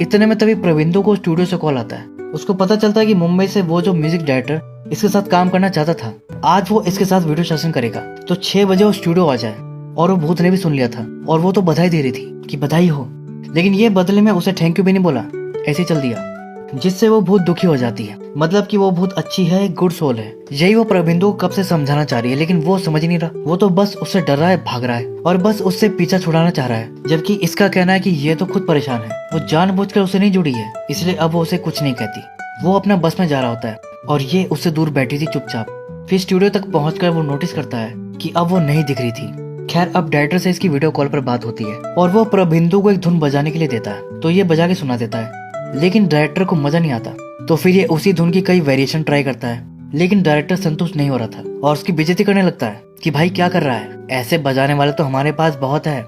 इतने में तभी प्रविंदु को स्टूडियो से कॉल आता है। उसको पता चलता है कि मुंबई से वो जो म्यूजिक डायरेक्टर इसके साथ काम करना चाहता था, आज वो इसके साथ वीडियो सेशन करेगा, तो 6 बजे वो स्टूडियो आ जाए। और वो भूत ने भी सुन लिया था और वो तो बधाई दे रही थी कि बधाई हो, लेकिन ये बदले में उसे थैंक यू भी नहीं बोला, ऐसे चल दिया। जिससे वो बहुत दुखी हो जाती है। मतलब कि वो बहुत अच्छी है, एक गुड सोल है। यही वो प्रबिंदु को कब से समझाना चाह रही है, लेकिन वो समझ नहीं रहा। वो तो बस उससे डर रहा है, भाग रहा है और बस उससे पीछा छुड़ाना चाह रहा है। जबकि इसका कहना है कि ये तो खुद परेशान है, वो जानबूझकर उसे नहीं जुड़ी है, इसलिए अब वो उसे कुछ नहीं कहती। वो अपना बस में जा रहा होता है और ये उससे दूर बैठी थी चुपचाप। फिर स्टूडियो तक पहुंचकर वो नोटिस करता है कि अब वो नहीं दिख रही थी। खैर, अब डायरेक्टर से इसकी वीडियो कॉल पर बात होती है और वो प्रबिंदु को एक धुन बजाने के लिए देता है, तो ये बजा के सुना देता है। लेकिन डायरेक्टर को मजा नहीं आता, तो फिर ये उसी धुन की कई वेरिएशन ट्राई करता है। लेकिन डायरेक्टर संतुष्ट नहीं हो रहा था और उसकी बेइज्जती करने लगता है कि भाई क्या कर रहा है, ऐसे बजाने वाले तो हमारे पास बहुत है।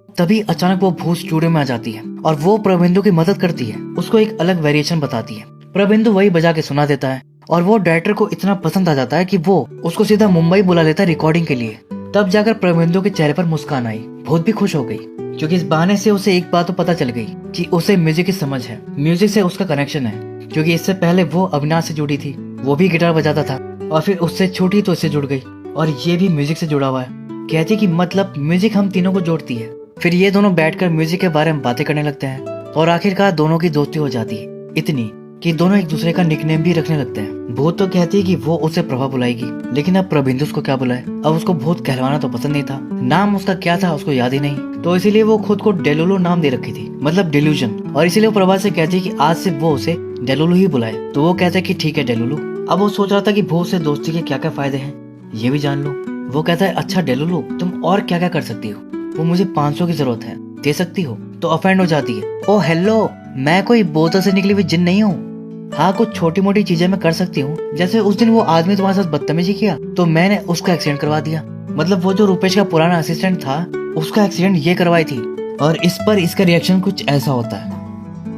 तभी अचानक वो भूत स्टूडियो में आ जाती है और वो प्रबिंदु की मदद करती है, उसको एक अलग वेरिएशन बताती है। प्रबिंदु वही बजा के सुना देता है और वो डायरेक्टर को इतना पसंद आ जाता है कि वो उसको सीधा मुंबई बुला लेता है रिकॉर्डिंग के लिए। तब जाकर प्रबिंदु के चेहरे पर मुस्कान आई, बहुत भी खुश हो गई, क्योंकि इस बहाने से उसे एक बात तो पता चल गई कि उसे म्यूजिक की समझ है, म्यूजिक से उसका कनेक्शन है। क्योंकि इससे पहले वो अविनाश से जुड़ी थी, वो भी गिटार बजाता था और फिर उससे छूटी तो इससे जुड़ गई और ये भी म्यूजिक से जुड़ा हुआ है। कहती कि मतलब म्यूजिक हम तीनों को जोड़ती है। फिर ये दोनों बैठकर म्यूजिक के बारे में बातें करने लगते हैं और आखिरकार दोनों की दोस्ती हो जाती है, इतनी कि दोनों एक दूसरे का निकनेम भी रखने लगते हैं। भूत तो कहती है कि वो उसे प्रभा बुलाएगी, लेकिन अब प्रबिंदु उसको क्या बुलाए। अब उसको भूत कहलवाना तो पसंद नहीं था, नाम उसका क्या था उसको याद ही नहीं, तो इसीलिए वो खुद को डेलुलु नाम दे रखी थी, मतलब डिल्यूजन। और इसीलिए वो प्रभा से कहती है कि आज से वो उसे डेलुलु ही बुलाए, तो वो कहता है कि ठीक है डेलुलु। अब वो सोच रहा था कि भूत से दोस्ती के क्या क्या फायदे हैं, ये भी जान लो। वो कहता है अच्छा डेलुलु, तुम और क्या क्या कर सकती हो। वो मुझे 500 की जरूरत है, दे सकती हो। तो ऑफेंड हो जाती है, ओ हेलो, मैं कोई बोतल से निकली हुई जिन नहीं हूँ। हाँ, कुछ छोटी मोटी चीजें मैं कर सकती हूँ, जैसे उस दिन वो आदमी तुम्हारे साथ बदतमीजी किया तो मैंने उसका एक्सीडेंट करवा दिया। मतलब वो जो रुपेश का पुराना असिस्टेंट था, उसका एक्सीडेंट ये करवाई थी। और इस पर इसका रिएक्शन कुछ ऐसा होता है।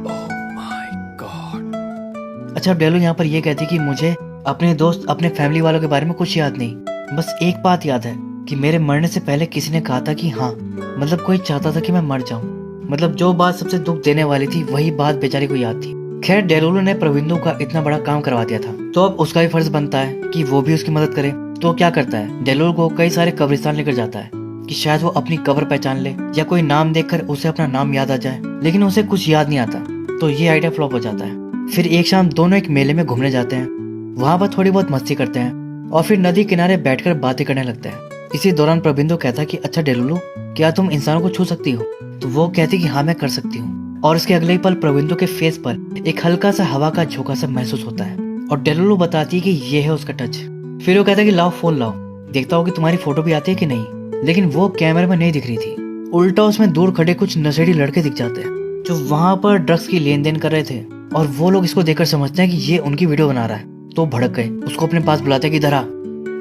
Oh my God. अच्छा, डेलो यहाँ पर ये कहती कि मुझे अपने दोस्त, अपने फैमिली वालों के बारे में कुछ याद नहीं, बस एक बात याद है कि मेरे मरने से पहले किसी ने कहा था कि हाँ, मतलब कोई चाहता था कि मैं मर जाऊं। मतलब जो बात सबसे दुख देने वाली थी वही बात बेचारी को याद थी। खैर, डेलुलु ने प्रबिंदु का इतना बड़ा काम करवा दिया था, तो अब उसका भी फर्ज बनता है कि वो भी उसकी मदद करे। तो क्या करता है, डेलुलु को कई सारे कब्रिस्तान लेकर जाता है कि शायद वो अपनी कब्र पहचान ले या कोई नाम देखकर उसे अपना नाम याद आ जाए, लेकिन उसे कुछ याद नहीं आता, तो ये आइडिया फ्लॉप हो जाता है। फिर एक शाम दोनों एक मेले में घूमने जाते हैं, वहाँ पर थोड़ी बहुत मस्ती करते हैं और फिर नदी किनारे बैठकर बातें करने लगते हैं। इसी दौरान प्रबिंदु कहता है कि अच्छा डेलुलु, क्या तुम इंसानों को छू सकती हो। तो वो कहती कि हाँ, मैं कर सकती हूँ। और इसके अगले ही पल प्रबिंदु के फेस पर एक हल्का सा हवा का झोंका सा महसूस होता है और डेलुलु बताती है कि ये है उसका टच। फिर वो कहता है कि लाओ फोन लाओ, देखता हो कि तुम्हारी फोटो भी आती है कि नहीं। लेकिन वो कैमरे में नहीं दिख रही थी, उल्टा उसमें दूर खड़े कुछ नशेड़ी लड़के दिख जाते हैं जो वहाँ पर ड्रग्स की लेन देन कर रहे थे। और वो लोग इसको देखकर समझते हैं कि ये उनकी वीडियो बना रहा है, तो भड़क गए, उसको अपने पास बुलाते कि इधर आ।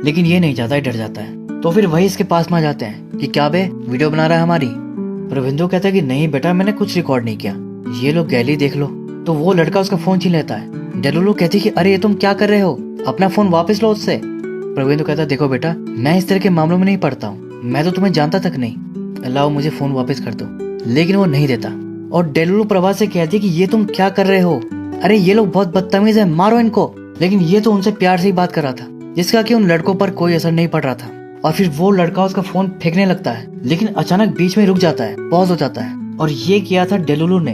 लेकिन ये नहीं जाता, डर जाता है। तो फिर वही इसके पास में आ जाते हैं कि क्या बे, वीडियो बना रहा है हमारी। प्रबिंदु कहता है कि नहीं बेटा, मैंने कुछ रिकॉर्ड नहीं किया, ये लो गैली देख लो। तो वो लड़का उसका फोन छीन लेता है। डेलुलु कहती कि अरे ये तुम क्या कर रहे हो, अपना फोन वापस लो उससे। प्रबिंदु कहता है देखो बेटा, मैं इस तरह के मामलों में नहीं पड़ता हूँ, मैं तो तुम्हें जानता तक नहीं, लाओ मुझे फोन वापस कर दो। लेकिन वो नहीं देता और डेलुलु प्रभा से कहती कि ये तुम क्या कर रहे हो, अरे ये लोग बहुत बदतमीज है, मारो इनको। लेकिन ये तो उनसे प्यार से ही बात कर रहा था, जिसका कि उन लड़कों पर कोई असर नहीं पड़ रहा था। और फिर वो लड़का उसका फोन फेंकने लगता है, लेकिन अचानक बीच में रुक जाता है, पॉज हो जाता है। और ये किया था डेलुलु ने।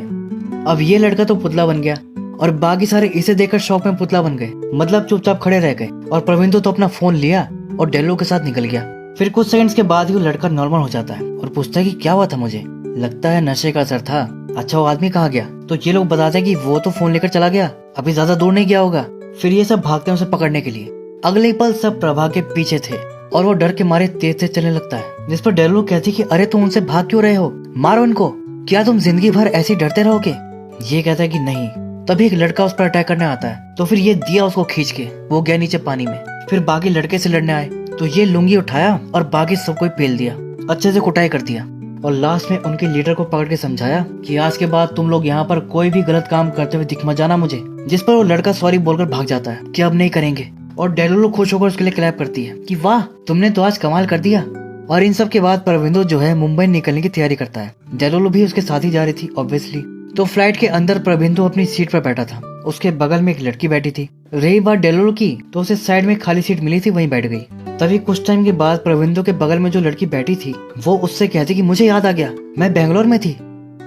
अब ये लड़का तो पुतला बन गया और बाकी सारे इसे देखकर शौक में पुतला बन गए, मतलब चुपचाप खड़े रह गए। और प्रबिंदु तो अपना फोन लिया और डेलुलु के साथ निकल गया। फिर कुछ सेकंड्स के बाद ही वो लड़का नॉर्मल हो जाता है और पूछता है कि क्या हुआ था, मुझे लगता है नशे का असर था। अच्छा, वो आदमी कहाँ गया। तो ये लोग बताते हैं कि वो तो फोन लेकर चला गया, अभी ज्यादा दूर नहीं गया होगा। फिर ये सब भागते हैं उसे पकड़ने के लिए। अगले पल सब प्रभा के पीछे थे और वो डर के मारे तेज तेज चलने लगता है, जिस पर डेलुलु कहती कि अरे तुम उनसे भाग क्यों रहे हो, मारो इनको, क्या तुम जिंदगी भर ऐसे डरते रहोगे। ये कहता है कि नहीं। तभी एक लड़का उस पर अटैक करने आता है, तो फिर ये दिया उसको खींच के, वो गया नीचे पानी में। फिर बाकी लड़के से लड़ने आए तो ये लुंगी उठाया और बाकी सबको पेल दिया, अच्छे से कुटाई कर दिया। और लास्ट में उनके लीडर को पकड़ के समझाया कि आज के बाद तुम लोग यहाँ पर कोई भी गलत काम करते हुए दिख मत जाना मुझे। जिस पर वो लड़का सॉरी बोलकर भाग जाता है कि अब नहीं करेंगे। और डेलुलु खुश होकर उसके लिए क्लैप करती है कि वाह, तुमने तो आज कमाल कर दिया। और इन सब के बाद प्रबिंदु जो है मुंबई निकलने की तैयारी करता है। डेलुलु भी उसके साथ ही जा रही थी ऑब्वियसली। तो फ्लाइट के अंदर प्रबिंदु अपनी सीट पर बैठा था, उसके बगल में एक लड़की बैठी थी। रही बात डेलुलु की, तो उसे साइड में खाली सीट मिली थी, वहीं बैठ गई। तभी कुछ टाइम के बाद प्रबिंदु के बगल में जो लड़की बैठी थी वो उससे कहती कि मुझे याद आ गया, मैं बेंगलोर में थी।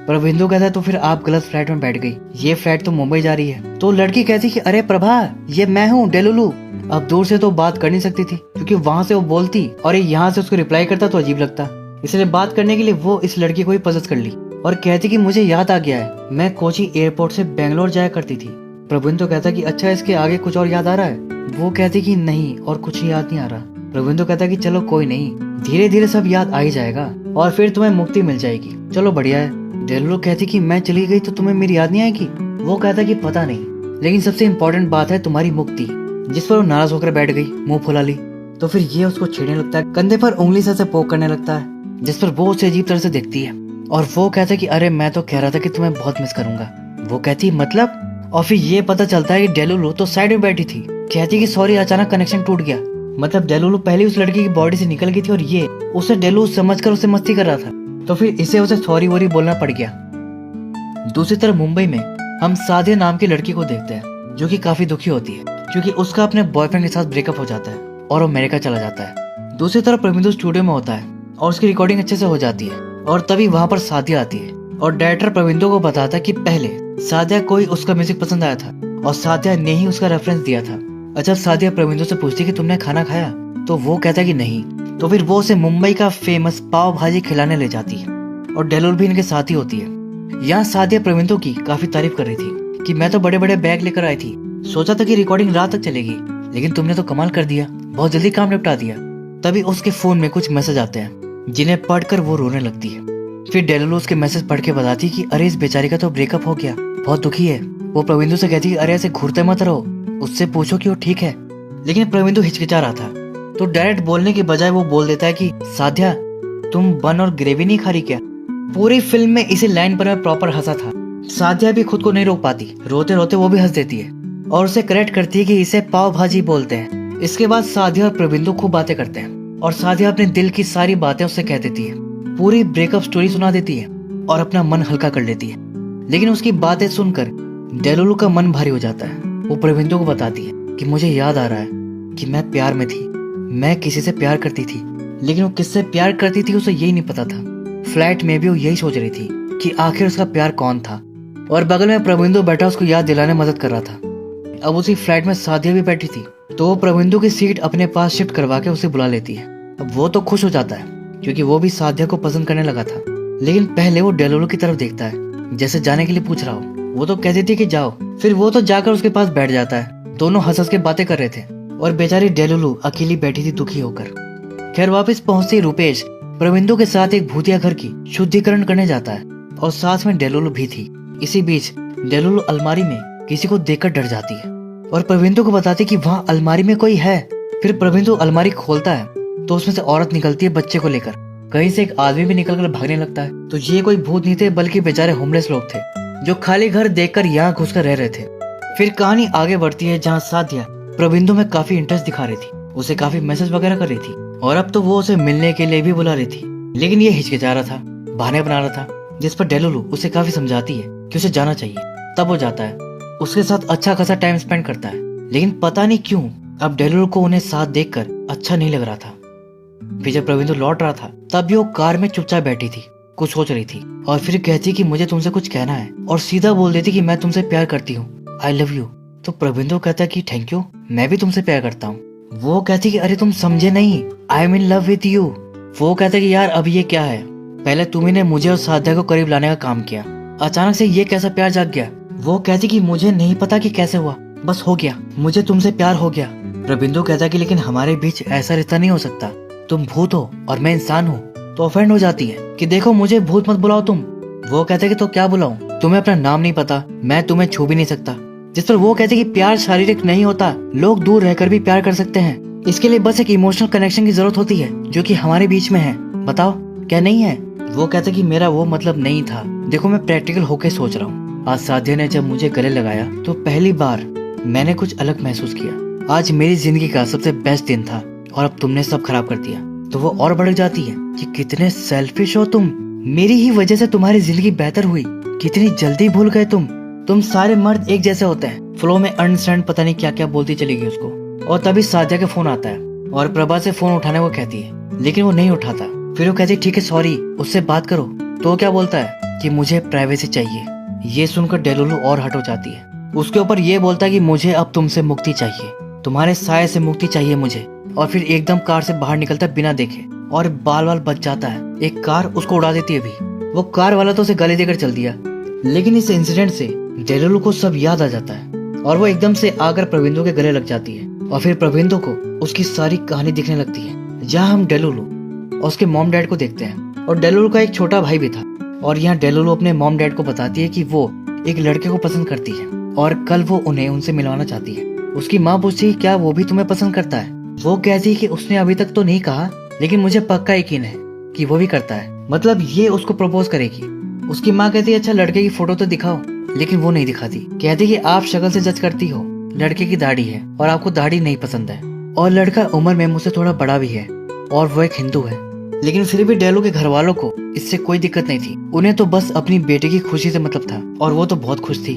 पर बिंदु कहता है तो फिर आप गलत फ्लाइट में बैठ गई, ये फ्लाइट तो मुंबई जा रही है। तो लड़की कहती कि अरे प्रभा, ये मैं हूँ डेलुलू। अब दूर से तो बात कर नहीं सकती थी क्योंकि वहां से वो बोलती और यहाँ से उसको रिप्लाई करता तो अजीब लगता, इसलिए बात करने के लिए वो इस लड़की को ही पसंद कर ली और कहती कि मुझे याद आ गया है, मैं कोची एयरपोर्ट से बेंगलोर जाया करती थी। प्रबिंदु कहता कि अच्छा इसके आगे कुछ और याद आ रहा है? वो कहती कि नहीं और कुछ याद नहीं आ रहा। प्रबिंदु कहता कि चलो कोई नहीं, धीरे धीरे सब याद आ ही जाएगा और फिर तुम्हें मुक्ति मिल जाएगी, चलो बढ़िया है। डेलुलू कहती कि मैं चली गई तो तुम्हें मेरी याद नहीं आएगी? वो कहता कि पता नहीं, लेकिन सबसे इम्पोर्टेंट बात है तुम्हारी मुक्ति। जिस पर वो नाराज होकर बैठ गई, मुंह फुला ली। तो फिर ये उसको छेड़ने लगता है, कंधे पर उंगली से पोक करने लगता है, जिस पर वो उसे अजीब तरह से देखती है और वो कहता है कि अरे मैं तो कह रहा था कि तुम्हें बहुत मिस करूंगा। वो कहती मतलब? और फिर ये पता चलता है कि डेलुलू तो साइड में बैठी थी। कहती कि सॉरी अचानक कनेक्शन टूट गया, मतलब डेलुलू पहले उस लड़की की बॉडी से निकल गई थी और ये उसे डेलुलू समझकर उसे मस्ती कर रहा था, तो फिर इसे उसे सॉरी वॉरी बोलना पड़ गया। दूसरी तरफ मुंबई में हम सादिया नाम की लड़की को देखते हैं जो कि काफी दुखी होती है क्योंकि उसका अपने बॉयफ्रेंड के साथ ब्रेकअप हो जाता है और वो अमेरिका चला जाता है। दूसरी तरफ प्रबिंदु स्टूडियो में होता है और उसकी रिकॉर्डिंग अच्छे से हो जाती है और तभी वहाँ पर सादिया आती है और डायरेक्टर प्रबिंदु को बताता है कि पहले सादिया को ही उसका म्यूजिक पसंद आया था और सादिया ने ही उसका रेफरेंस दिया था। अच्छा, सादिया प्रबिंदु से पूछती कि तुमने खाना खाया? तो वो कहता कि नहीं। तो फिर वो उसे मुंबई का फेमस पाव भाजी खिलाने ले जाती है और डेलुलू भी इनके साथ ही होती है। यहाँ सादिया प्रबिंदु की काफी तारीफ कर रही थी कि मैं तो बड़े बड़े बैग लेकर आई थी, सोचा था कि रिकॉर्डिंग रात तक चलेगी, लेकिन तुमने तो कमाल कर दिया, बहुत जल्दी काम निपटा दिया। तभी उसके फोन में कुछ मैसेज आते हैं जिन्हें पढ़कर वो रोने लगती है। फिर डेलुलू उसके मैसेज पढ़ के बताती कि अरे इस बेचारी का तो ब्रेकअप हो गया, बहुत दुखी है। वो प्रबिंदु से कहती कि अरे ऐसे घूरते मत रहो, उससे पूछो कि वो ठीक है। लेकिन प्रबिंदु हिचकिचा रहा था तो डायरेक्ट बोलने के बजाय वो बोल देता है कि साध्या तुम बन और ग्रेवी नहीं खा रही क्या? पूरी फिल्म में इसी लाइन पर मैं प्रॉपर हंसा था। साध्या भी खुद को नहीं रोक पाती, रोते रोते वो भी हंस देती है और उसे करेक्ट करती है कि इसे पाव भाजी बोलते हैं। इसके बाद साध्या और प्रबिंदु खूब बातें करते हैं और साध्या अपने दिल की सारी बातें उससे कह देती है, पूरी ब्रेकअप स्टोरी सुना देती है और अपना मन हल्का कर लेती है। लेकिन उसकी बातें सुनकर डेलुलू का मन भारी हो जाता है। वो प्रबिंदु को बताती है कि मुझे याद आ रहा है कि मैं प्यार में थी, मैं किसी से प्यार करती थी, लेकिन वो किससे प्यार करती थी उसे यही नहीं पता था। फ्लैट में भी वो यही सोच रही थी कि आखिर उसका प्यार कौन था और बगल में प्रबिंदु बैठा उसको याद दिलाने मदद कर रहा था। अब उसी फ्लैट में सादिया भी बैठी थी तो वो प्रबिंदु की सीट अपने पास शिफ्ट करवा के उसे बुला लेती है। अब वो तो खुश हो जाता है क्योंकि वो भी सादिया को पसंद करने लगा था, लेकिन पहले वो डेलुलू की तरफ देखता है जैसे जाने के लिए पूछ रहा हो। वो तो कहती थी कि जाओ, फिर वो तो जाकर उसके पास बैठ जाता है। दोनों हंस हंस के बातें कर रहे थे और बेचारी डेलुलू अकेली बैठी थी दुखी होकर। खैर वापस पहुंचते रूपेश प्रबिंदु के साथ एक भूतिया घर की शुद्धिकरण करने जाता है और साथ में डेलुलू भी थी। इसी बीच डेलुलू अलमारी में किसी को देखकर डर जाती है और प्रबिंदु को बताती कि वहाँ अलमारी में कोई है। फिर प्रबिंदु अलमारी खोलता है तो उसमें से औरत निकलती है बच्चे को लेकर। कहीं से एक आदमी भी निकलकर भागने लगता है तो ये कोई भूत नहीं थे बल्कि बेचारे होमलेस लोग थे जो खाली घर देखकर यहाँ घुसकर रह रहे थे। फिर कहानी आगे बढ़ती है जहाँ सादिया प्रबिंदु में काफी इंटरेस्ट दिखा रही थी, उसे काफी मैसेज वगैरह कर रही थी और अब तो वो उसे मिलने के लिए भी बुला रही थी, लेकिन ये हिचकिचा रहा था, बहाने बना रहा था, जिस पर डेलुलू उसे काफी समझाती है कि उसे जाना चाहिए। तब वो जाता है, उसके साथ अच्छा खासा टाइम स्पेंड करता है, लेकिन पता नहीं क्यों अब डेलुलू को उन्हें साथ देखकर अच्छा नहीं लग रहा था। फिर जब प्रबिंदु लौट रहा था तब भी वो कार में चुपचाप बैठी थी, कुछ सोच रही थी और फिर कहती कि मुझे तुमसे कुछ कहना है और सीधा बोल देती कि मैं तुमसे प्यार करती हूँ, आई लव यू। तो प्रबिंदु कहता कि थैंक यू, मैं भी तुमसे प्यार करता हूँ। वो कहती कि अरे तुम समझे नहीं, I am in love with you. वो कहता कि यार अब ये क्या है, पहले तुम्ही ने मुझे और साध्या को करीब लाने का काम किया, अचानक से ये कैसा प्यार जाग गया। वो कहती कि मुझे नहीं पता कि कैसे हुआ, बस हो गया, मुझे तुमसे प्यार हो गया। प्रबिंदु कहता कि लेकिन हमारे बीच ऐसा रिश्ता नहीं हो सकता, तुम भूत हो और मैं इंसान हूँ। तो ऑफेंड हो जाती है कि देखो मुझे भूत मत बुलाओ तुम। वो कहते कि तो क्या बुलाऊं, तुम्हें अपना नाम नहीं पता, मैं तुम्हें छू भी नहीं सकता। जिस पर वो कहते कि प्यार शारीरिक नहीं होता, लोग दूर रहकर भी प्यार कर सकते हैं, इसके लिए बस एक इमोशनल कनेक्शन की जरूरत होती है जो कि हमारे बीच में है, बताओ क्या नहीं है। वो कहते कि मेरा वो मतलब नहीं था, देखो मैं प्रैक्टिकल होके सोच रहा हूँ। आज साध्या ने जब मुझे गले लगाया तो पहली बार मैंने कुछ अलग महसूस किया। आज मेरी जिंदगी का सबसे बेस्ट दिन था और अब तुमने सब खराब कर दिया। तो वो और भड़क जाती है कि कितने सेल्फिश हो तुम, मेरी ही वजह से तुम्हारी जिंदगी बेहतर हुई, कितनी जल्दी भूल गए तुम सारे मर्द एक जैसे होते हैं। फ्लो में अंडरस्टैंड पता नहीं क्या क्या बोलती चली गई उसको। और तभी साध्या का फोन आता है और प्रभा से फोन उठाने को कहती है, लेकिन वो नहीं उठाता। फिर वो कहती ठीक है सॉरी, उससे बात करो। तो वो क्या बोलता है, कि मुझे प्राइवेसी चाहिए। ये सुनकर डेलुलु और हट हो जाती है। उसके ऊपर ये बोलता है कि मुझे अब तुमसे मुक्ति चाहिए, तुम्हारे साये से मुक्ति चाहिए मुझे। और फिर एकदम कार से बाहर निकलता है बिना देखे और बाल बाल बच जाता है। एक कार उसको उड़ा देती है भी। वो कार वाला तो उसे गले देकर चल दिया, लेकिन इस इंसिडेंट से डेलुलु को सब याद आ जाता है और वो एकदम से आकर प्रविंदो के गले लग जाती है। और फिर प्रविंदो को उसकी सारी कहानी दिखने लगती है, जहाँ हम डेलुलु और उसके मॉम डैड को देखते हैं। और डेलुलु का एक छोटा भाई भी था। और यहाँ डेलुलु अपने मॉम डैड को बताती है कि वो एक लड़के को पसंद करती है और कल वो उन्हें उनसे मिलवाना चाहती है। उसकी माँ पूछती है क्या वो भी तुम्हें पसंद करता है। वो कहती है कि उसने अभी तक तो नहीं कहा, लेकिन मुझे पक्का यकीन है कि वो भी करता है, मतलब ये उसको प्रपोज करेगी। उसकी माँ कहती है अच्छा लड़के की फोटो तो दिखाओ, लेकिन वो नहीं दिखाती। कहती कि आप शक्ल से जज करती हो, लड़के की दाढ़ी है और आपको दाढ़ी नहीं पसंद है, और लड़का उम्र में मुझसे थोड़ा बड़ा भी है और वो एक हिंदू है। लेकिन फिर भी डेलू के घर वालों को इससे कोई दिक्कत नहीं थी। उन्हें तो बस अपनी बेटे की खुशी से मतलब था और वो तो बहुत खुश थी।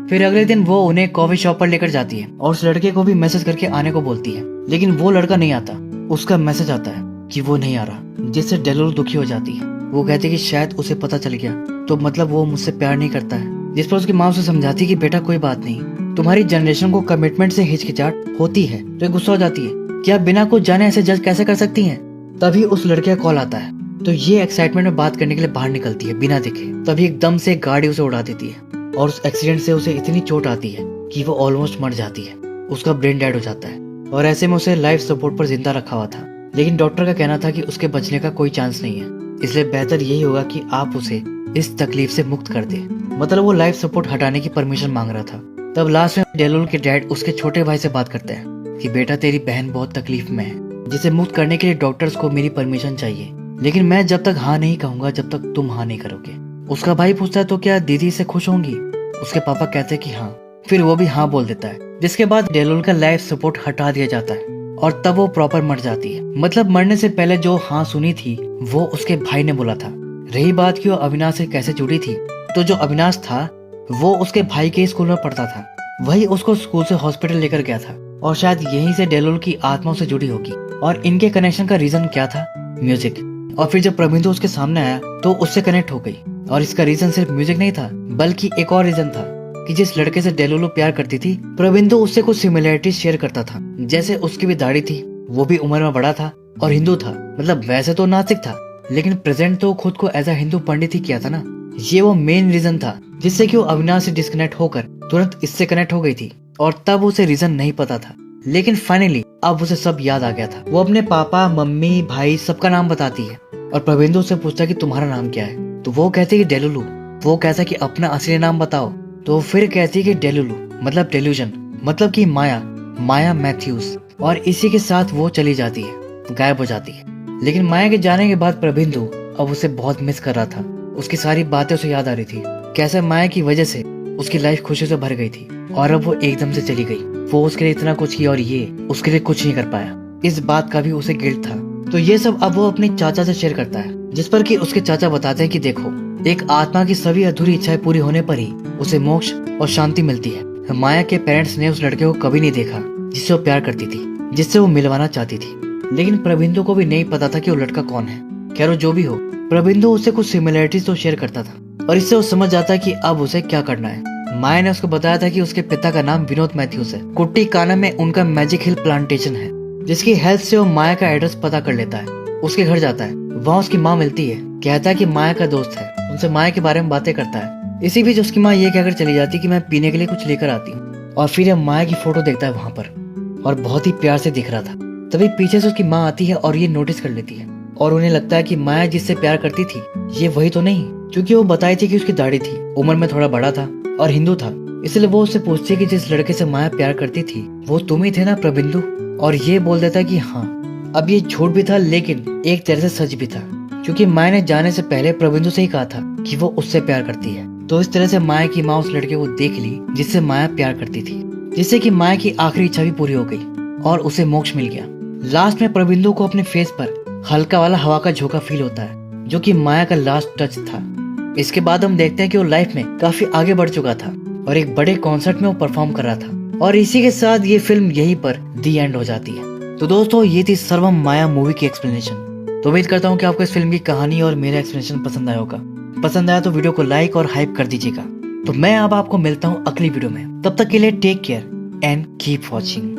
फिर अगले दिन वो उन्हें कॉफी शॉप पर लेकर जाती है और उस लड़के को भी मैसेज करके आने को बोलती है, लेकिन वो लड़का नहीं आता। उसका मैसेज आता है कि वो नहीं आ रहा, जिससे डेलू दुखी हो जाती है। वो कहती है कि शायद उसे पता चल गया, तो मतलब वो मुझसे प्यार नहीं करता है। जिस पर उसकी माँ उसे समझाती है कि बेटा कोई बात नहीं, तुम्हारी जनरेशन को कमिटमेंट से हिचकिचाहट होती है तो ये गुस्सा हो जाती है, क्या बिना कुछ जाने ऐसे जज कैसे कर सकती हैं। तभी उस लड़के का कॉल आता है, तो ये एक्साइटमेंट में बात करने के लिए बाहर निकलती है बिना देखे। तभी एकदम से गाड़ी उसे उड़ा देती है और उस एक्सीडेंट से उसे इतनी चोट आती है कि वो ऑलमोस्ट मर जाती है। उसका ब्रेन डेड हो जाता है और ऐसे में उसे लाइफ सपोर्ट पर जिंदा रखा हुआ था, लेकिन डॉक्टर का कहना था कि उसके बचने का कोई चांस नहीं है, इसलिए बेहतर यही होगा कि आप उसे इस तकलीफ से मुक्त कर दे। मतलब वो लाइफ सपोर्ट हटाने की परमिशन मांग रहा था। तब लास्ट में डेलुल के डैड उसके छोटे भाई से बात करते हैं कि बेटा तेरी बहन बहुत तकलीफ में है, जिसे मुक्त करने के लिए डॉक्टर्स को मेरी परमिशन चाहिए, लेकिन मैं जब तक हाँ नहीं कहूंगा जब तक तुम हाँ नहीं करोगे। उसका भाई पूछता है तो क्या दीदी से खुश होंगी। उसके पापा कहते हैं कि हाँ, फिर वो भी हाँ बोल देता है, जिसके बाद डेलुल का लाइफ सपोर्ट हटा दिया जाता है और तब वो प्रॉपर मर जाती है। मतलब मरने से पहले जो हाँ सुनी थी वो उसके भाई ने बोला था। रही बात कि वो अविनाश से कैसे जुड़ी थी, तो जो अविनाश था वो उसके भाई के स्कूल में पढ़ता था, वही उसको स्कूल से हॉस्पिटल लेकर गया था और शायद यहीं से डेलुल की आत्मा से जुड़ी होगी। और इनके कनेक्शन का रीजन क्या था, म्यूजिक। और फिर जब प्रबिंदु उसके सामने आया तो उससे कनेक्ट हो गई, और इसका रीजन सिर्फ म्यूजिक नहीं था बल्कि एक और रीजन था कि जिस लड़के से डेलुलु प्यार करती थी, प्रबिंदु उससे कुछ सिमिलरिटीज शेयर करता था। जैसे उसकी भी दाढ़ी थी, वो भी उम्र में बड़ा था और हिंदू था। मतलब वैसे तो नास्तिक था, लेकिन प्रेजेंट तो खुद को एज अ हिंदू पंडित ही किया था ना। ये वो मेन रीजन था जिससे कि वो अविनाश से डिस्कनेक्ट होकर तुरंत इससे कनेक्ट हो गई थी, और तब उसे रीजन नहीं पता था, लेकिन फाइनली अब उसे सब याद आ गया था। वो अपने पापा, मम्मी, भाई सबका नाम बताती है और प्रबिंदु से पूछता है कि तुम्हारा नाम क्या है, तो वो कहती है कि डेलुलु। वो कहता है कि अपना असली नाम बताओ, तो फिर कहती है कि डेलुलु मतलब डेल्यूजन, मतलब कि माया मैथ्यूज। और इसी के साथ वो चली जाती है, गायब हो जाती है। लेकिन माया के जाने के बाद प्रबिंदु अब उसे बहुत मिस कर रहा था। उसकी सारी बातें उसे याद आ रही थी, कैसे माया की वजह से उसकी लाइफ खुशी से भर गई थी और अब वो एकदम से चली गई। वो उसके लिए इतना कुछ किया और ये उसके लिए कुछ नहीं कर पाया। इस बात का भी उसे गिल्ट था। तो ये सब अब वो अपने चाचा से शेयर करता है, जिस पर कि उसके चाचा बताते हैं कि देखो, एक आत्मा की सभी अधूरी इच्छाएं पूरी होने पर ही उसे मोक्ष और शांति मिलती है। माया के पेरेंट्स ने उस लड़के को कभी नहीं देखा जिससे वो प्यार करती थी, जिससे वो मिलवाना चाहती थी, लेकिन प्रबिंदु को भी नहीं पता था कि वो लड़का कौन है। खैर जो भी हो, प्रबिंदु उससे कुछ सिमिलरिटीज तो शेयर करता था और इससे वो समझ जाता है कि अब उसे क्या करना है। माया ने उसको बताया था कि उसके पिता का नाम विनोद मैथ्यूज है। कुट्टी काना में उनका मैजिक हिल प्लांटेशन है, जिसकी हेल्प से वो माया का एड्रेस पता कर लेता है। उसके घर जाता है, वहाँ उसकी माँ मिलती है, कहता है कि माया का दोस्त है, उनसे माया के बारे में बातें करता है। इसी बीच उसकी माँ ये कहकर चली जाती है कि मैं पीने के लिए कुछ लेकर आती हूँ, और फिर माया की फोटो देखता है वहाँ पर और बहुत ही प्यार से दिख रहा था। तभी पीछे से उसकी माँ आती है और ये नोटिस कर लेती है और उन्हें लगता है कि माया जिससे प्यार करती थी ये वही तो नहीं, क्योंकि वो बताई थी कि उसकी दाढ़ी थी, उम्र में थोड़ा बड़ा था और हिंदू था। इसलिए वो उससे पूछती है कि जिस लड़के से माया प्यार करती थी वो तुम ही थे ना प्रबिंदु, और ये बोल देता है कि हाँ। अब ये झूठ भी था लेकिन एक तरह से सच भी था, क्योंकि माया ने जाने से पहले प्रबिंदु से ही कहा था कि वो उससे प्यार करती है। तो इस तरह से माया की माँ उस लड़के को देख ली जिससे माया प्यार करती थी, जिससे कि माया की आखिरी इच्छा भी पूरी हो गई और उसे मोक्ष मिल गया। लास्ट में प्रबिंदु को अपने फेस पर हल्का वाला हवा का झोंका फील होता है, जो कि माया का लास्ट टच था। इसके बाद हम देखते हैं कि वो लाइफ में काफी आगे बढ़ चुका था और एक बड़े कॉन्सर्ट में वो परफॉर्म कर रहा था, और इसी के साथ ये फिल्म यहीं पर दी एंड हो जाती है। तो दोस्तों ये थी सर्वम माया मूवी की एक्सप्लेनेशन। तो उम्मीद करता हूँ कि आपको इस फिल्म की कहानी और मेरा एक्सप्लेनेशन पसंद आया होगा। पसंद आया तो वीडियो को लाइक और हाइप कर दीजिएगा। तो मैं अब आपको मिलता हूँ अगली वीडियो में, तब तक के लिए take care and keep watching.